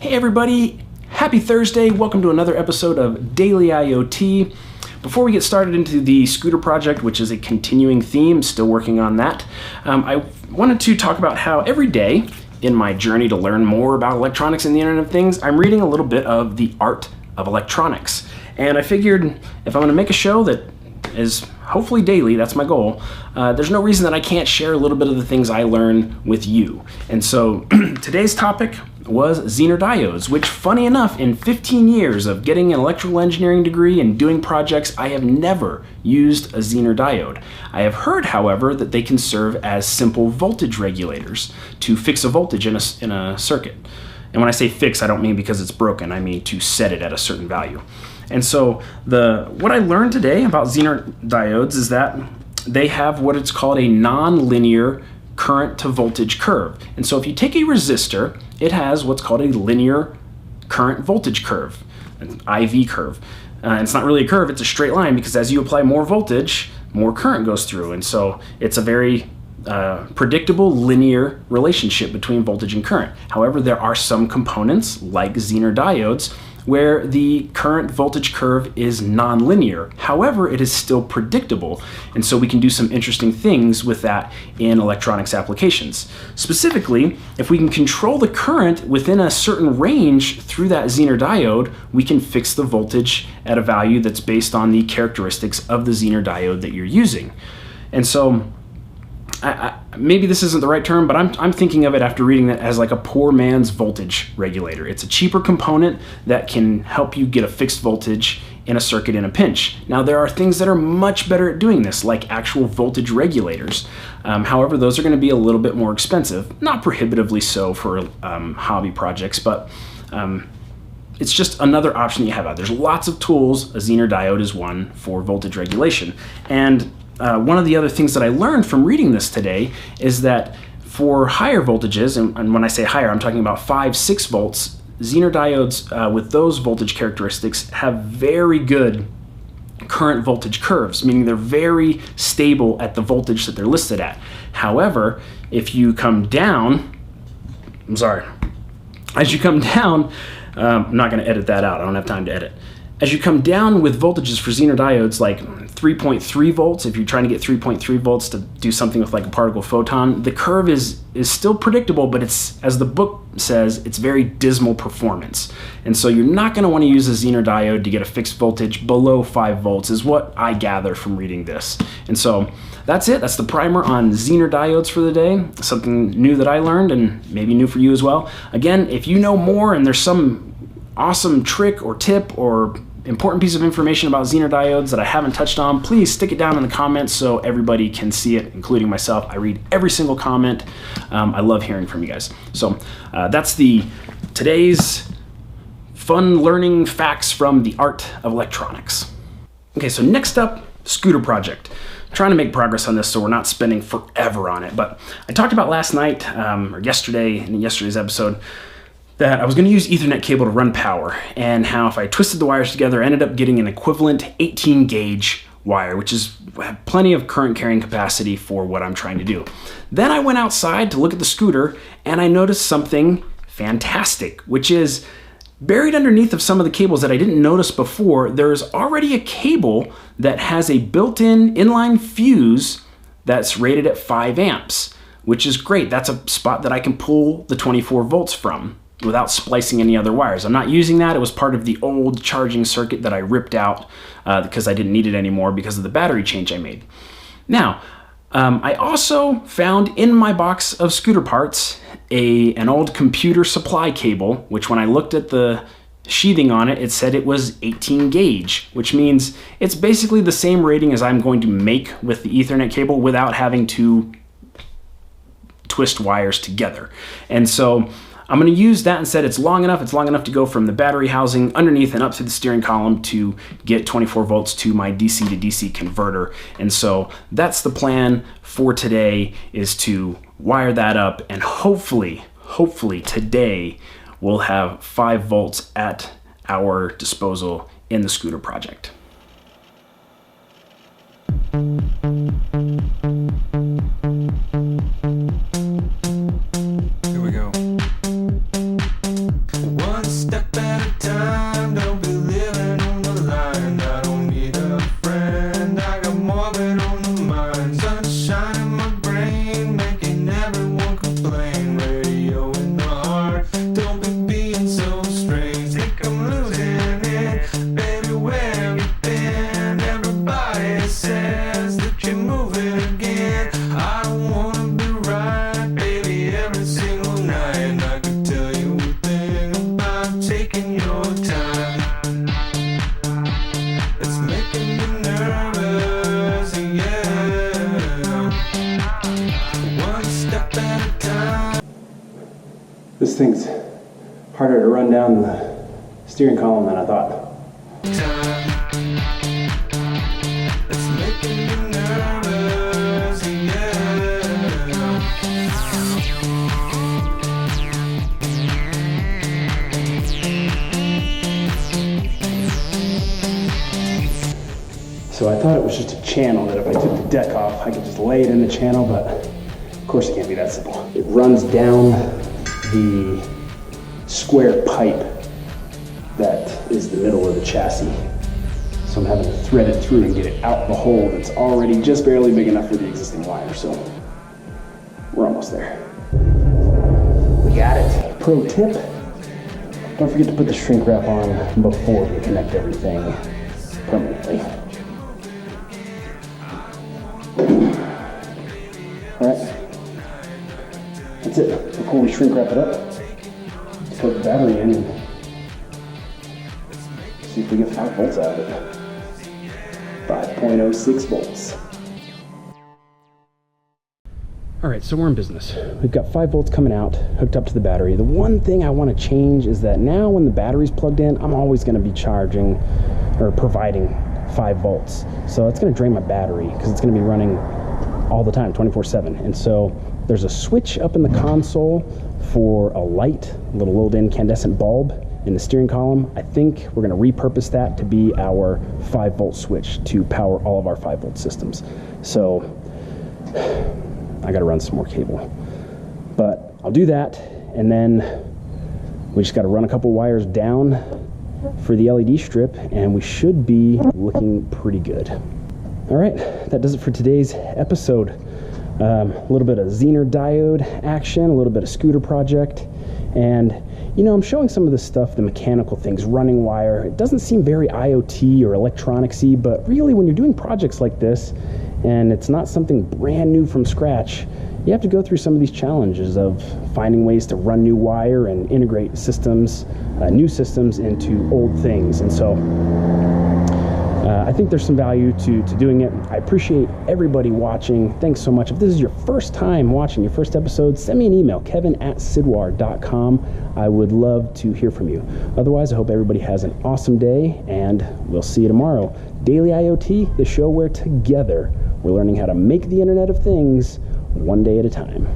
Hey everybody, happy Thursday. Welcome to another episode of Daily IoT. Before we get started into the scooter project, which is a continuing theme, still working on that, I wanted to talk about how every day in my journey to learn more about electronics and the Internet of Things, I'm reading a little bit of the art of electronics. And I figured if I'm going to make a show that is hopefully daily, that's my goal, there's no reason that I can't share a little bit of the things I learn with you. And so today's topic was Zener Diodes, which, funny enough, in 15 years of getting an electrical engineering degree and doing projects, I have never used a Zener diode. I have heard, however, that they can serve as simple voltage regulators to fix a voltage in a circuit. And when I say fix, I don't mean because it's broken, I mean to set it at a certain value. And so what I learned today about Zener diodes is that they have what it's called a nonlinear current to voltage curve. And so if you take a resistor, it has what's called a linear current voltage curve, an IV curve. It's not really a curve, it's a straight line, because as you apply more voltage, more current goes through. And so it's a very predictable linear relationship between voltage and current. However, there are some components, like Zener diodes, where the current voltage curve is nonlinear. However, it is still predictable, and so we can do some interesting things with that in electronics applications. Specifically, if we can control the current within a certain range through that Zener diode, we can fix the voltage at a value that's based on the characteristics of the Zener diode that you're using. And so maybe this isn't the right term, but I'm thinking of it after reading that as like a poor man's voltage regulator. It's a cheaper component that can help you get a fixed voltage in a circuit in a pinch. Now, there are things that are much better at doing this, like actual voltage regulators. However, those are going to be a little bit more expensive, not prohibitively so for hobby projects, but it's just another option that you have out. There's lots of tools. A Zener diode is one for voltage regulation. And one of the other things that I learned from reading this today is that for higher voltages, and when I say higher, I'm talking about 5-6 volts, Zener diodes with those voltage characteristics have very good current voltage curves, meaning they're very stable at the voltage that they're listed at. However, if you come down, as you come down, I'm not going to edit that out, I don't have time to edit. As you come down with voltages for Zener diodes, like 3.3 volts, if you're trying to get 3.3 volts to do something with like a particle photon, the curve is still predictable, but it's, as the book says, it's very dismal performance. And so you're not going to want to use a Zener diode to get a fixed voltage below 5 volts, is what I gather from reading this. And so that's it. That's the primer on Zener diodes for the day. Something new that I learned, and maybe new for you as well. Again, if you know more and there's some awesome trick or tip or important piece of information about Zener diodes that I haven't touched on, please stick it down in the comments so everybody can see it, including myself. I read every single comment. I love hearing from you guys. So that's today's fun learning facts from the art of electronics. Okay, so next up, scooter project. I'm trying to make progress on this so we're not spending forever on it, but I talked about last night, or yesterday, in yesterday's episode, that I was going to use Ethernet cable to run power, and how if I twisted the wires together, I ended up getting an equivalent 18 gauge wire, which is plenty of current carrying capacity for what I'm trying to do. Then I went outside to look at the scooter, and I noticed something fantastic, which is buried underneath of some of the cables that I didn't notice before. There's already a cable that has a built-in inline fuse that's rated at 5 amps, which is great. That's a spot that I can pull the 24 volts from without splicing any other wires. I'm not using that. It was part of the old charging circuit that I ripped out because I didn't need it anymore because of the battery change I made. Now, I also found in my box of scooter parts an old computer supply cable, which when I looked at the sheathing on it, it said it was 18 gauge, which means it's basically the same rating as I'm going to make with the Ethernet cable without having to twist wires together. And so I'm going to use that instead. It's long enough to go from the battery housing underneath and up through the steering column to get 24 volts to my DC to DC converter. And so that's the plan for today, is to wire that up, and hopefully today we'll have 5 volts at our disposal in the scooter project. Here we go. harder to run down the steering column than I thought. So I thought it was just a channel that if I took the deck off, I could just lay it in the channel, but of course it can't be that simple. It runs down the square pipe that is the middle of the chassis. So I'm having to thread it through and get it out the hole that's already just barely big enough for the existing wire. So we're almost there. We got it. Pro tip, don't forget to put the shrink wrap on before you connect everything permanently. Alright, that's it. Before we shrink wrap it up, let's put the battery in and see if we get 5 volts out of it. 5.06 volts. Alright, so we're in business. We've got 5 volts coming out, hooked up to the battery. The one thing I want to change is that now when the battery's plugged in, I'm always going to be charging or providing 5 volts. So it's going to drain my battery because it's going to be running all the time, 24/7. And so there's a switch up in the console for a light, a little old incandescent bulb in the steering column. I think we're going to repurpose that to be our 5 volt switch to power all of our 5 volt systems. So I got to run some more cable, but I'll do that. And then we just got to run a couple wires down for the LED strip and we should be looking pretty good. All right, that does it for today's episode. A little bit of Zener diode action, a little bit of scooter project, and you know, I'm showing some of this stuff, the mechanical things, running wire. It doesn't seem very IoT or electronics-y, but really when you're doing projects like this, and it's not something brand new from scratch, you have to go through some of these challenges of finding ways to run new wire and integrate systems, new systems into old things. And so I think there's some value to doing it. I appreciate everybody watching. Thanks so much. If this is your first time watching, your first episode, send me an email, kevin@sidwar.com. I would love to hear from you. Otherwise, I hope everybody has an awesome day, and we'll see you tomorrow. Daily IoT, the show where together we're learning how to make the Internet of Things one day at a time.